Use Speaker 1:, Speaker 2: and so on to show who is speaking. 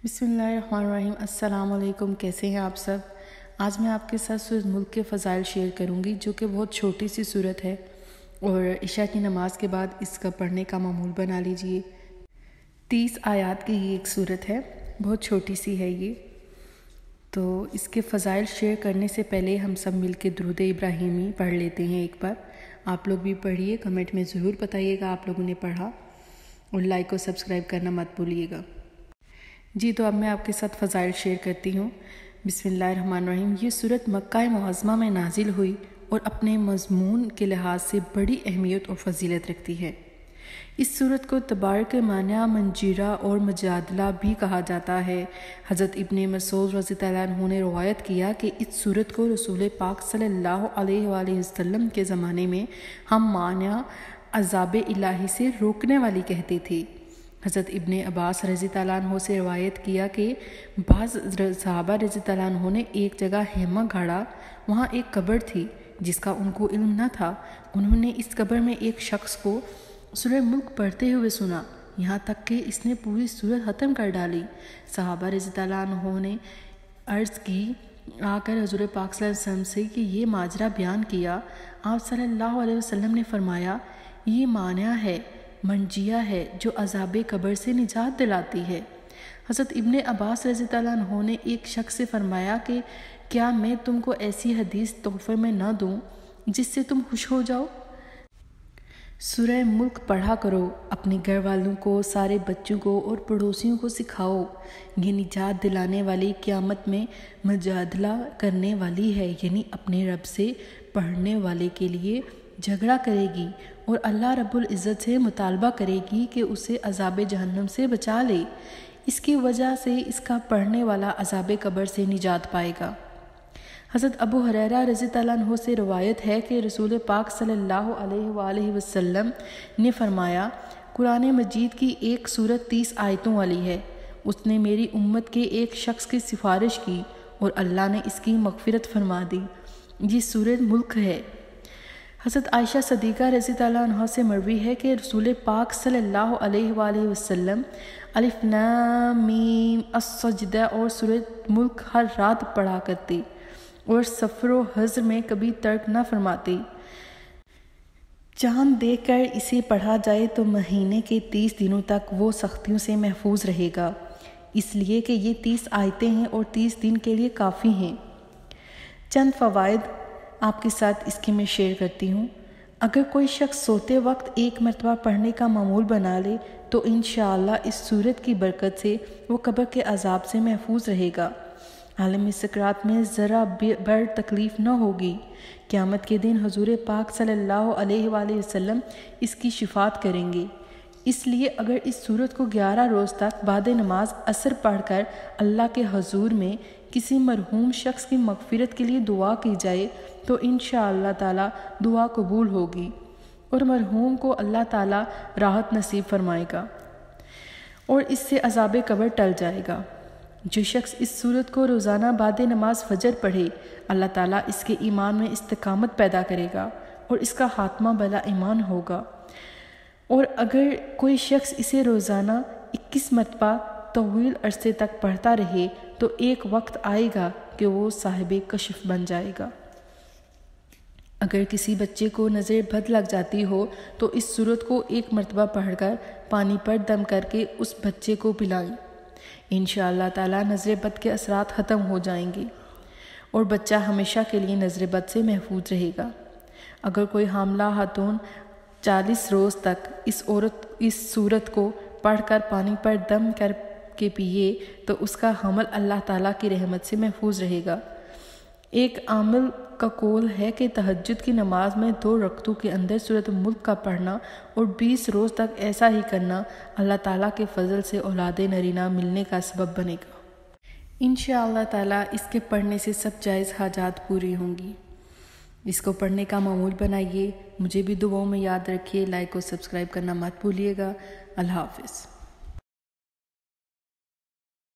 Speaker 1: بسم اللہ الرحمن الرحیم۔ السلام علیکم، کیسے ہیں آپ سب؟ آج میں آپ کے ساتھ سورۃ ملک کے فضائل شیئر کروں گی، جو کہ بہت چھوٹی سی سورت ہے اور عشاء کی نماز کے بعد اس کا پڑھنے کا معمول بنا لیجئے۔ 30 آیات کی یہ ایک سورت ہے، بہت چھوٹی سی ہے یہ۔ تو اس کے فضائل شیئر کرنے سے پہلے ہم سب مل کے درود ابراہیمی پڑھ لیتے ہیں ایک بار۔ آپ لوگ بھی پڑھیے، کمنٹ میں ضرور بتائیے گا آپ لوگوں نے پڑھا، اور لائک اور سبسکرائب کرنا مت بھولیے گا۔ جی تو اب میں آپ کے ساتھ فضائل شیئر کرتی ہوں۔ بسم اللہ الرحمن الرحیم۔ یہ سورت مکہ معظمہ میں نازل ہوئی اور اپنے مضمون کے لحاظ سے بڑی اہمیت اور فضیلت رکھتی ہے۔ اس سورت کو تبارک کے معنی منجیرہ اور مجادلہ بھی کہا جاتا ہے۔ حضرت ابن مسعود رضی اللہ عنہ نے روایت کیا کہ اس سورت کو رسول پاک صلی اللہ علیہ وآلہ وسلم کے زمانے میں ہم معنی عذاب الہی سے روکنے والی کہتے تھے۔ حضرت ابن عباس رضی اللہ عنہ سے روایت کیا کہ بعض صحابہ رضی اللہ عنہ نے ایک جگہ خیمہ گاڑا، وہاں ایک قبر تھی جس کا ان کو علم نہ تھا۔ انہوں نے اس قبر میں ایک شخص کو سورہ ملک پڑھتے ہوئے سنا، یہاں تک کہ اس نے پوری سورت ختم کر ڈالی۔ صحابہ رضی اللہ عنہ نے عرض کی آ کر حضور پاک صلی اللہ علیہ وسلم سے کہ یہ ماجرا بیان کیا۔ آپ صلی اللہ علیہ وسلم نے فرمایا، یہ معنی ہے، منجیہ ہے جو عذاب قبر سے نجات دلاتی ہے۔ حضرت ابن عباس رضی اللہ عنہ نے ایک شخص سے فرمایا کہ کیا میں تم کو ایسی حدیث تحفے میں نہ دوں جس سے تم خوش ہو جاؤ؟ سورہ ملک پڑھا کرو، اپنے گھر والوں کو، سارے بچوں کو اور پڑوسیوں کو سکھاؤ۔ یہ نجات دلانے والی، قیامت میں مجادلہ کرنے والی ہے، یعنی اپنے رب سے پڑھنے والے کے لیے جھگڑا کرے گی اور اللہ رب العزت سے مطالبہ کرے گی کہ اسے عذاب جہنم سے بچا لے۔ اس کی وجہ سے اس کا پڑھنے والا عذاب قبر سے نجات پائے گا۔ حضرت ابو ہریرہ رضی اللہ عنہ سے روایت ہے کہ رسول پاک صلی اللہ علیہ وآلہ وسلم نے فرمایا، قرآن مجید کی ایک سورت 30 آیتوں والی ہے، اس نے میری امت کے ایک شخص کی سفارش کی اور اللہ نے اس کی مغفرت فرما دی۔ یہ سورت ملک ہے۔ حضرت عائشہ صدیقہ رضی اللہ عنہ سے مروی ہے کہ رسول پاک صلی اللہ علیہ وآلہ وسلم الف لام میم السجدہ اور سورۃ ملک ہر رات پڑھا کرتے اور سفر و حضر میں کبھی ترک نہ فرماتے۔ چاند دیکھ کر اسے پڑھا جائے تو مہینے کے 30 دنوں تک وہ سختیوں سے محفوظ رہے گا، اس لیے کہ یہ 30 آیتیں ہیں اور 30 دن کے لیے کافی ہیں۔ چند فوائد آپ کے ساتھ اس کی میں شیئر کرتی ہوں۔ اگر کوئی شخص سوتے وقت ایک مرتبہ پڑھنے کا معمول بنا لے تو انشاءاللہ اس سورت کی برکت سے وہ قبر کے عذاب سے محفوظ رہے گا۔ عالم سکرات میں ذرا بر تکلیف نہ ہوگی۔ قیامت کے دن حضور پاک صلی اللہ علیہ وآلہ وسلم اس کی شفاعت کریں گے۔ اس لیے اگر اس سورت کو 11 روز تک بعد نماز عصر پڑھ کر اللہ کے حضور میں کسی مرحوم شخص کی مغفرت کے لیے دعا کی جائے تو انشاءاللہ تعالی دعا قبول ہوگی اور مرحوم کو اللہ تعالی راحت نصیب فرمائے گا اور اس سے عذاب قبر ٹل جائے گا۔ جو شخص اس سورت کو روزانہ بعد نماز فجر پڑھے، اللہ تعالیٰ اس کے ایمان میں استقامت پیدا کرے گا اور اس کا خاتمہ بلا ایمان ہوگا۔ اور اگر کوئی شخص اسے روزانہ 21 مرتبہ طویل عرصے تک پڑھتا رہے تو ایک وقت آئے گا کہ وہ صاحب کشف بن جائے گا۔ اگر کسی بچے کو نظر بد لگ جاتی ہو تو اس سورت کو 1 مرتبہ پڑھ کر پانی پر دم کر کے اس بچے کو پلائیں، انشاءاللہ تعالی نظر بد کے اثرات ختم ہو جائیں گے اور بچہ ہمیشہ کے لیے نظر بد سے محفوظ رہے گا۔ اگر کوئی حاملہ خاتون 40 روز تک اس سورت کو پڑھ کر پانی پر دم کر کے پیے تو اس کا حمل اللہ تعالیٰ کی رحمت سے محفوظ رہے گا۔ ایک عامل کا قول ہے کہ تہجد کی نماز میں 2 رکعتوں کے اندر سورۃ ملک کا پڑھنا اور 20 روز تک ایسا ہی کرنا اللہ تعالیٰ کے فضل سے اولاد نرینہ ملنے کا سبب بنے گا۔ انشاءاللہ تعالیٰ اس کے پڑھنے سے سب جائز حاجات پوری ہوں گی۔ اس کو پڑھنے کا معمول بنائیے، مجھے بھی دعاؤں میں یاد رکھیے، لائک اور سبسکرائب کرنا مت بھولیے گا۔ اللہ حافظ۔